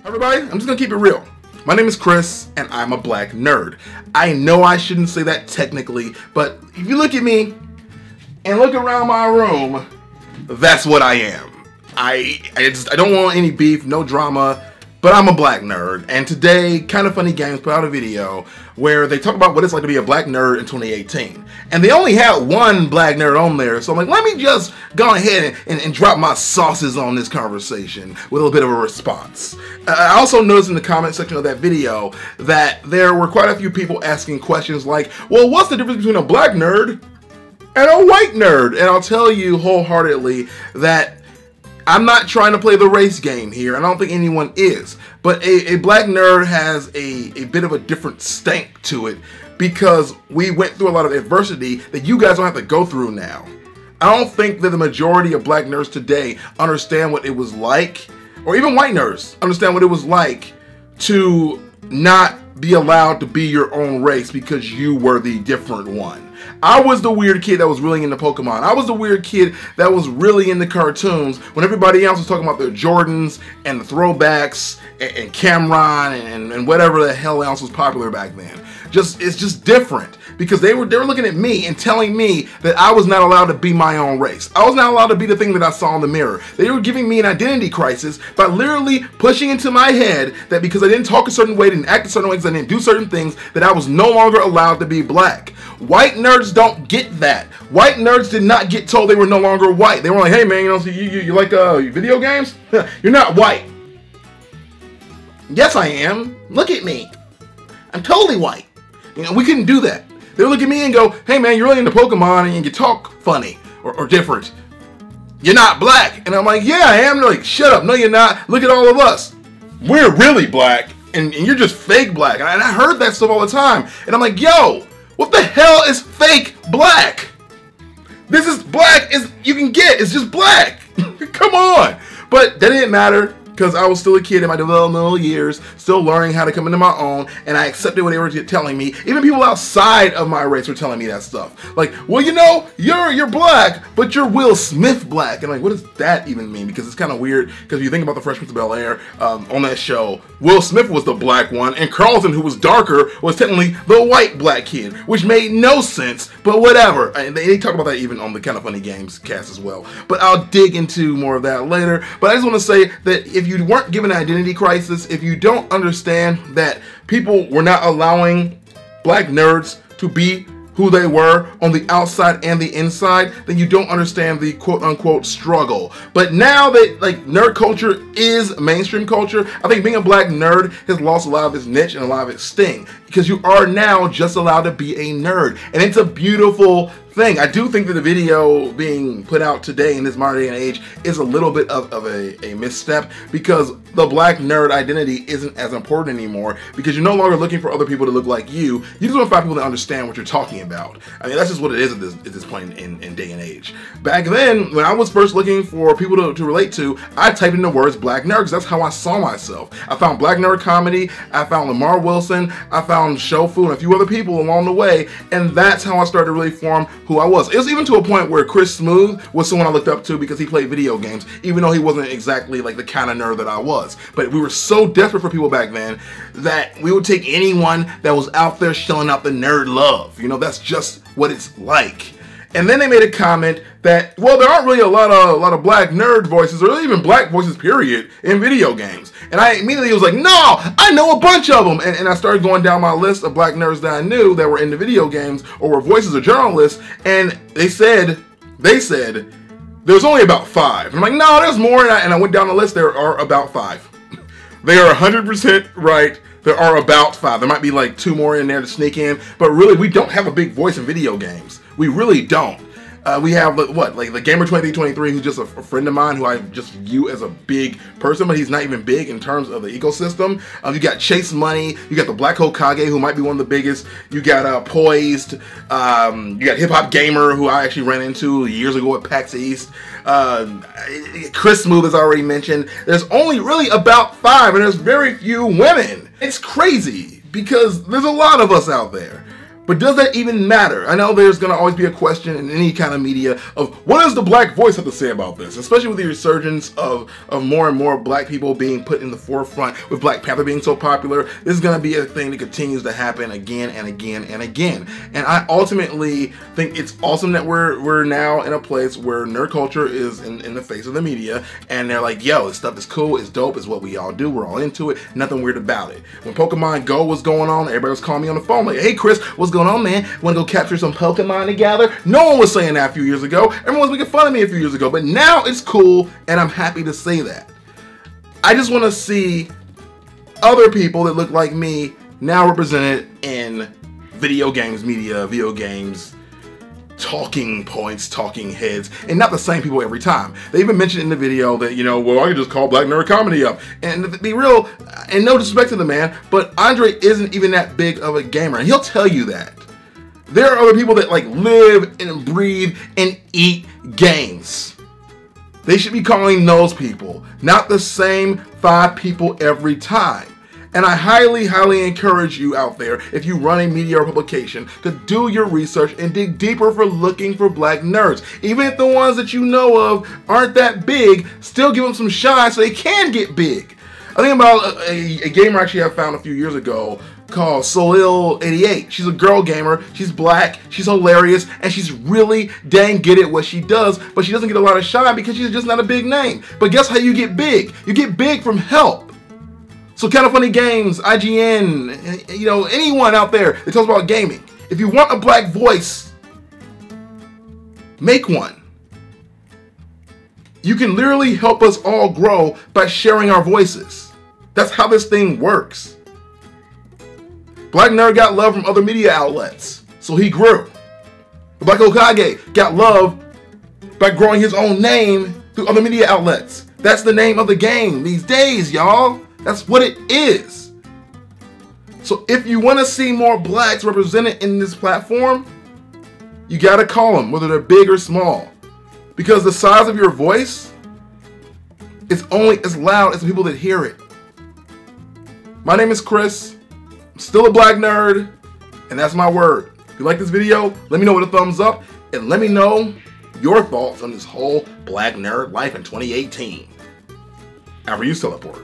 Everybody, I'm just gonna keep it real. My name is Chris, and I'm a black nerd. I know I shouldn't say that technically, but if you look at me and look around my room, that's what I am. I don't want any beef, no drama, but I'm a black nerd. And today, Kindafunny Games put out a video where they talk about what it's like to be a black nerd in 2018. And they only had one black nerd on there, so I'm like, let me just go ahead and drop my sauces on this conversation with a little bit of a response. I also noticed in the comment section of that video that there were quite a few people asking questions like, well, what's the difference between a black nerd and a white nerd? And I'll tell you wholeheartedly that I'm not trying to play the race game here. I don't think anyone is. But a black nerd has a bit of a different stank to it because we went through a lot of adversity that you guys don't have to go through now. I don't think that the majority of black nerds today understand what it was like, or even white nerds understand what it was like to not be allowed to be your own race because you were the different one. I was the weird kid that was really into Pokemon. I was the weird kid that was really into cartoons when everybody else was talking about their Jordans and the throwbacks and Cameron and whatever the hell else was popular back then. It's just different because they were looking at me and telling me that I was not allowed to be my own race. I was not allowed to be the thing that I saw in the mirror. They were giving me an identity crisis by literally pushing into my head that because I didn't talk a certain way, didn't act a certain way, because I didn't do certain things, that I was no longer allowed to be black. White nerds don't get that. White nerds did not get told they were no longer white. They were like, hey man, you know, so you like video games? You're not white. Yes, I am. Look at me. I'm totally white. You know, we couldn't do that. They would look at me and go, hey man, you're really into Pokemon and you talk funny or different. You're not black. And I'm like, yeah, I am. They're like, shut up. No, you're not. Look at all of us. We're really black and you're just fake black. And I heard that stuff all the time. And I'm like, yo, what the hell is fake black? This is black as you can get. It's just black. Come on. But that didn't matter because I was still a kid in my developmental years, still learning how to come into my own, and I accepted what they were telling me. Even people outside of my race were telling me that stuff. Like, well, you know, you're black, but you're Will Smith black. And like, what does that even mean? Because it's kind of weird, because if you think about the Fresh Prince of Bel-Air, on that show, Will Smith was the black one, and Carlton, who was darker, was technically the white black kid, which made no sense, but whatever. And they talk about that even on the Kindafunny Games cast as well. But I'll dig into more of that later. But I just want to say that if you weren't given an identity crisis, if you don't understand that people were not allowing black nerds to be who they were on the outside and the inside, then you don't understand the quote-unquote struggle. But now that like nerd culture is mainstream culture, I think being a black nerd has lost a lot of its niche and a lot of its sting, because you are now just allowed to be a nerd, and it's a beautiful thing. I do think that the video being put out today in this modern day and age is a little bit of a misstep, because the black nerd identity isn't as important anymore, because you're no longer looking for other people to look like you. You just want to find people that understand what you're talking about. I mean, that's just what it is at this point in day and age. Back then, when I was first looking for people to relate to, I typed in the words black nerd because that's how I saw myself. I found black nerd comedy, I found Lamar Wilson, I found Shofu and a few other people along the way, and that's how I started to really form who I was. It was even to a point where Chris Smooth was someone I looked up to because he played video games, even though he wasn't exactly like the kind of nerd that I was. But we were so desperate for people back then that we would take anyone that was out there shelling out the nerd love. You know, that's just what it's like. And then they made a comment that, well, there aren't really a lot of black nerd voices, or even black voices, period, in video games. And I immediately was like, no, I know a bunch of them. And I started going down my list of black nerds that I knew that were into video games or were voices or journalists, and they said there's only about 5. And I'm like, no, there's more. And I went down the list. There are about 5. They are 100% right. There are about 5. There might be like 2 more in there to sneak in, but really, we don't have a big voice in video games. We really don't. We have what, like the Gamer 2323, who's just a friend of mine who I just view as a big person, but he's not even big in terms of the ecosystem. You got Chase Money, you got the Black Hokage, who might be one of the biggest. You got Poised, you got Hip Hop Gamer, who I actually ran into years ago at PAX East. Chris Smooth is already mentioned. There's only really about 5, and there's very few women. It's crazy because there's a lot of us out there. But does that even matter? I know there's going to always be a question in any kind of media of what does the black voice have to say about this? Especially with the resurgence of more and more black people being put in the forefront, with Black Panther being so popular. This is going to be a thing that continues to happen again and again and again. And I ultimately think it's awesome that we're now in a place where nerd culture is in the face of the media, and they're like, yo, this stuff is cool, it's dope, it's what we all do, we're all into it, nothing weird about it. When Pokemon Go was going on, everybody was calling me on the phone like, hey Chris, what's going on, man? Want to go capture some Pokemon together? No one was saying that a few years ago. Everyone was making fun of me a few years ago, but now it's cool, and I'm happy to say that. I just want to see other people that look like me now represented in video games media, video games, talking points, talking heads, and not the same people every time. They even mentioned in the video that, you know, well, I could just call Black Nerd Comedy up. And to be real, and no disrespect to the man, but Andre isn't even that big of a gamer, and he'll tell you that. There are other people that like live and breathe and eat games. They should be calling those people, not the same 5 people every time. And I highly, highly encourage you out there, if you run a media or publication, to do your research and dig deeper for looking for black nerds. Even if the ones that you know of aren't that big, still give them some shine so they can get big. I think about a gamer actually I found a few years ago called Solil88. She's a girl gamer, she's black, she's hilarious, and she's really dang good at what she does, but she doesn't get a lot of shine because she's just not a big name. But guess how you get big? You get big from help. So Kindafunny Games, IGN, you know, anyone out there that talks about gaming, if you want a black voice, make one. You can literally help us all grow by sharing our voices. That's how this thing works. Black Nerd got love from other media outlets, so he grew. Black Okage got love by growing his own name through other media outlets. That's the name of the game these days, y'all. That's what it is. So if you want to see more blacks represented in this platform, you got to call them, whether they're big or small. Because the size of your voice is only as loud as the people that hear it. My name is Chris. I'm still a black nerd, and that's my word. If you like this video, let me know with a thumbs up, and let me know your thoughts on this whole black nerd life in 2018. After you teleport.